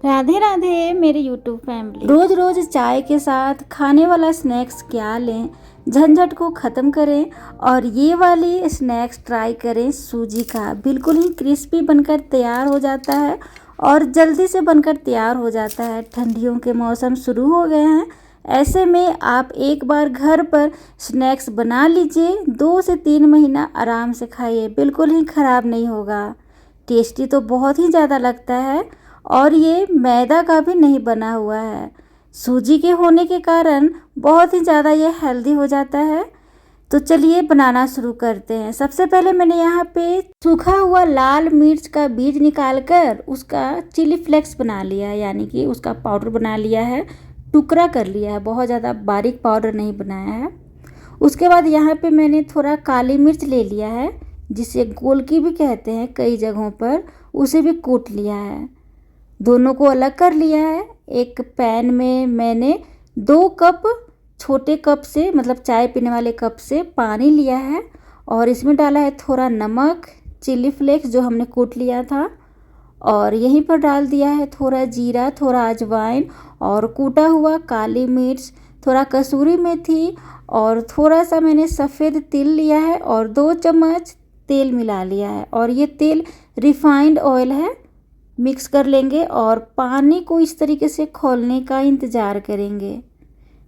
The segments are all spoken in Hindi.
राधे राधे मेरे यूट्यूब फैमिली। रोज रोज चाय के साथ खाने वाला स्नैक्स क्या लें, झंझट को ख़त्म करें और ये वाली स्नैक्स ट्राई करें। सूजी का बिल्कुल ही क्रिस्पी बनकर तैयार हो जाता है और जल्दी से बनकर तैयार हो जाता है। ठंडियों के मौसम शुरू हो गए हैं, ऐसे में आप एक बार घर पर स्नैक्स बना लीजिए। 2 से 3 महीना आराम से खाइए, बिल्कुल ही ख़राब नहीं होगा। टेस्टी तो बहुत ही ज़्यादा लगता है और ये मैदा का भी नहीं बना हुआ है। सूजी के होने के कारण बहुत ही ज़्यादा ये हेल्दी हो जाता है। तो चलिए बनाना शुरू करते हैं। सबसे पहले मैंने यहाँ पे सूखा हुआ लाल मिर्च का बीज निकालकर उसका चिली फ्लेक्स बना लिया है, यानी कि उसका पाउडर बना लिया है, टुकड़ा कर लिया है, बहुत ज़्यादा बारीक पाउडर नहीं बनाया है। उसके बाद यहाँ पे मैंने थोड़ा काली मिर्च ले लिया है, जिसे गोलकी भी कहते हैं कई जगहों पर, उसे भी कूट लिया है। दोनों को अलग कर लिया है। एक पैन में मैंने 2 कप छोटे कप से, मतलब चाय पीने वाले कप से पानी लिया है और इसमें डाला है थोड़ा नमक, चिली फ्लेक्स जो हमने कूट लिया था, और यहीं पर डाल दिया है थोड़ा जीरा, थोड़ा अजवाइन और कूटा हुआ काली मिर्च, थोड़ा कसूरी मेथी और थोड़ा सा मैंने सफ़ेद तिल लिया है और 2 चम्मच तेल मिला लिया है। और ये तेल रिफाइंड ऑयल है। मिक्स कर लेंगे और पानी को इस तरीके से खौलने का इंतज़ार करेंगे।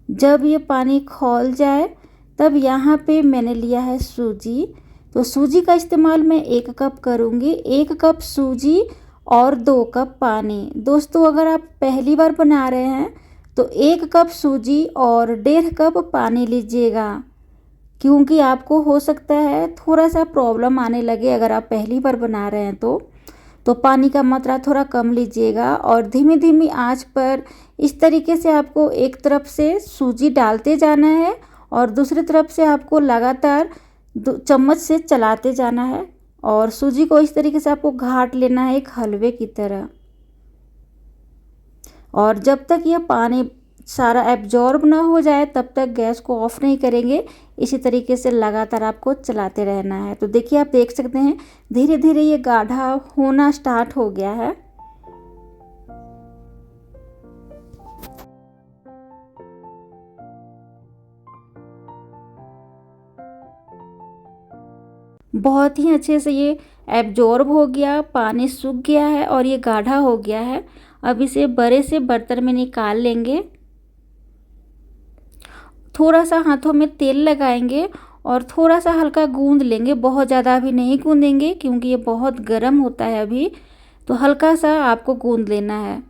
जब ये पानी खौल जाए तब यहाँ पे मैंने लिया है सूजी। तो सूजी का इस्तेमाल मैं 1 कप करूँगी। 1 कप सूजी और 2 कप पानी। दोस्तों, अगर आप पहली बार बना रहे हैं तो 1 कप सूजी और 1.5 कप पानी लीजिएगा, क्योंकि आपको हो सकता है थोड़ा सा प्रॉब्लम आने लगे अगर आप पहली बार बना रहे हैं तो पानी का मात्रा थोड़ा कम लीजिएगा। और धीमी धीमी आंच पर इस तरीके से आपको एक तरफ से सूजी डालते जाना है और दूसरी तरफ से आपको लगातार चम्मच से चलाते जाना है और सूजी को इस तरीके से आपको घाट लेना है, एक हलवे की तरह। और जब तक यह पानी सारा एब्जॉर्ब ना हो जाए तब तक गैस को ऑफ नहीं करेंगे। इसी तरीके से लगातार आपको चलाते रहना है। तो देखिए, आप देख सकते हैं धीरे धीरे ये गाढ़ा होना स्टार्ट हो गया है। बहुत ही अच्छे से ये एब्जॉर्ब हो गया, पानी सूख गया है और ये गाढ़ा हो गया है। अब इसे बड़े से बर्तन में निकाल लेंगे। थोड़ा सा हाथों में तेल लगाएंगे और थोड़ा सा हल्का गूंद लेंगे। बहुत ज़्यादा भी नहीं गूंदेंगे क्योंकि ये बहुत गर्म होता है अभी, तो हल्का सा आपको गूंद लेना है।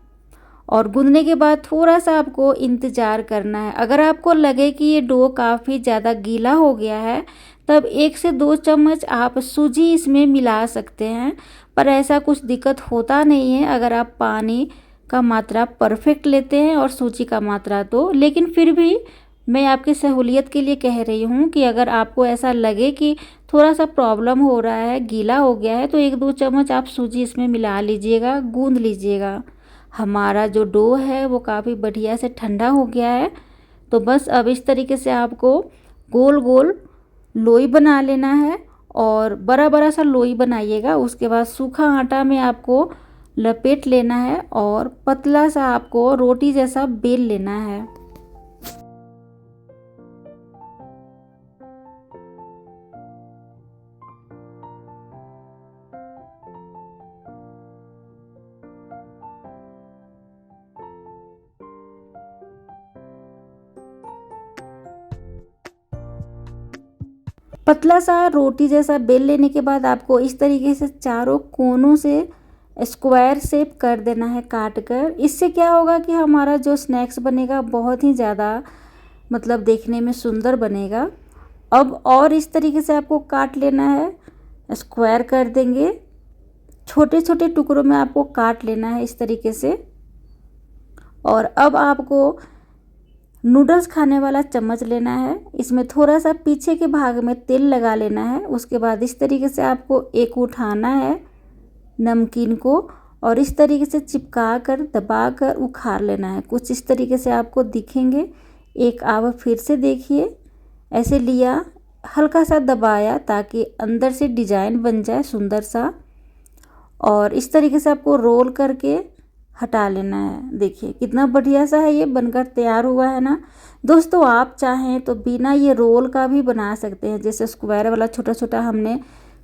और गूंदने के बाद थोड़ा सा आपको इंतज़ार करना है। अगर आपको लगे कि ये डो काफ़ी ज़्यादा गीला हो गया है तब 1 से 2 चम्मच आप सूजी इसमें मिला सकते हैं, पर ऐसा कुछ दिक्कत होता नहीं है अगर आप पानी का मात्रा परफेक्ट लेते हैं और सूजी का मात्रा तो। लेकिन फिर भी मैं आपकी सहूलियत के लिए कह रही हूँ कि अगर आपको ऐसा लगे कि थोड़ा सा प्रॉब्लम हो रहा है, गीला हो गया है, तो 1-2 चम्मच आप सूजी इसमें मिला लीजिएगा, गूंद लीजिएगा। हमारा जो डो है वो काफ़ी बढ़िया से ठंडा हो गया है। तो बस अब इस तरीके से आपको गोल गोल लोई बना लेना है और बड़ा बड़ा सा लोई बनाइएगा। उसके बाद सूखा आटा में आपको लपेट लेना है और पतला सा आपको रोटी जैसा बेल लेना है। पतला सा रोटी जैसा बेल लेने के बाद आपको इस तरीके से चारों कोनों से स्क्वायर शेप कर देना है काट कर। इससे क्या होगा कि हमारा जो स्नैक्स बनेगा बहुत ही ज़्यादा, मतलब देखने में सुंदर बनेगा। अब और इस तरीके से आपको काट लेना है, स्क्वायर कर देंगे। छोटे छोटे टुकड़ों में आपको काट लेना है इस तरीके से। और अब आपको नूडल्स खाने वाला चम्मच लेना है, इसमें थोड़ा सा पीछे के भाग में तेल लगा लेना है। उसके बाद इस तरीके से आपको एक उठाना है नमकीन को और इस तरीके से चिपका कर दबा कर उखाड़ लेना है। कुछ इस तरीके से आपको दिखेंगे। एक आप फिर से देखिए, ऐसे लिया, हल्का सा दबाया ताकि अंदर से डिजाइन बन जाए सुंदर सा, और इस तरीके से आपको रोल करके हटा लेना है। देखिए कितना बढ़िया सा है, ये बनकर तैयार हुआ है ना। दोस्तों आप चाहें तो बिना ये रोल का भी बना सकते हैं, जैसे स्क्वायर वाला छोटा छोटा हमने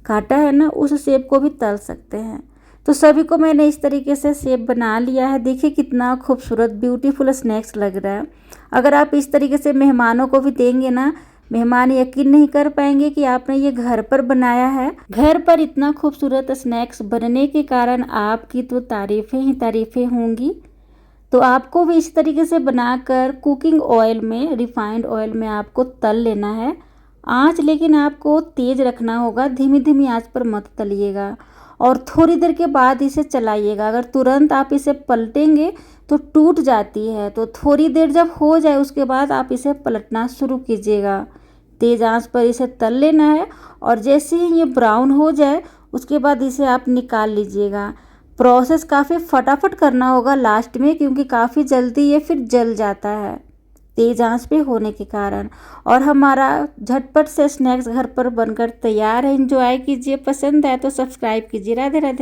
काटा है ना, उस शेप को भी तल सकते हैं। तो सभी को मैंने इस तरीके से शेप बना लिया है। देखिए कितना खूबसूरत ब्यूटीफुल स्नैक्स लग रहा है। अगर आप इस तरीके से मेहमानों को भी देंगे ना, मेहमान यकीन नहीं कर पाएंगे कि आपने ये घर पर बनाया है। घर पर इतना खूबसूरत स्नैक्स बनने के कारण आपकी तो तारीफ़ें ही तारीफ़ें होंगी। तो आपको भी इस तरीके से बनाकर कुकिंग ऑयल में, रिफाइंड ऑयल में आपको तल लेना है। आंच लेकिन आपको तेज़ रखना होगा, धीमी धीमी आंच पर मत तलिएगा और थोड़ी देर के बाद इसे चलाइएगा। अगर तुरंत आप इसे पलटेंगे तो टूट जाती है, तो थोड़ी देर जब हो जाए उसके बाद आप इसे पलटना शुरू कीजिएगा। तेज़ आंच पर इसे तल लेना है और जैसे ही ये ब्राउन हो जाए उसके बाद इसे आप निकाल लीजिएगा। प्रोसेस काफ़ी फटाफट करना होगा लास्ट में, क्योंकि काफ़ी जल्दी ये फिर जल जाता है तेज़ आंच पे होने के कारण। और हमारा झटपट से स्नैक्स घर पर बनकर तैयार है। एंजॉय कीजिए, पसंद आए तो सब्सक्राइब कीजिए। राधे राधे।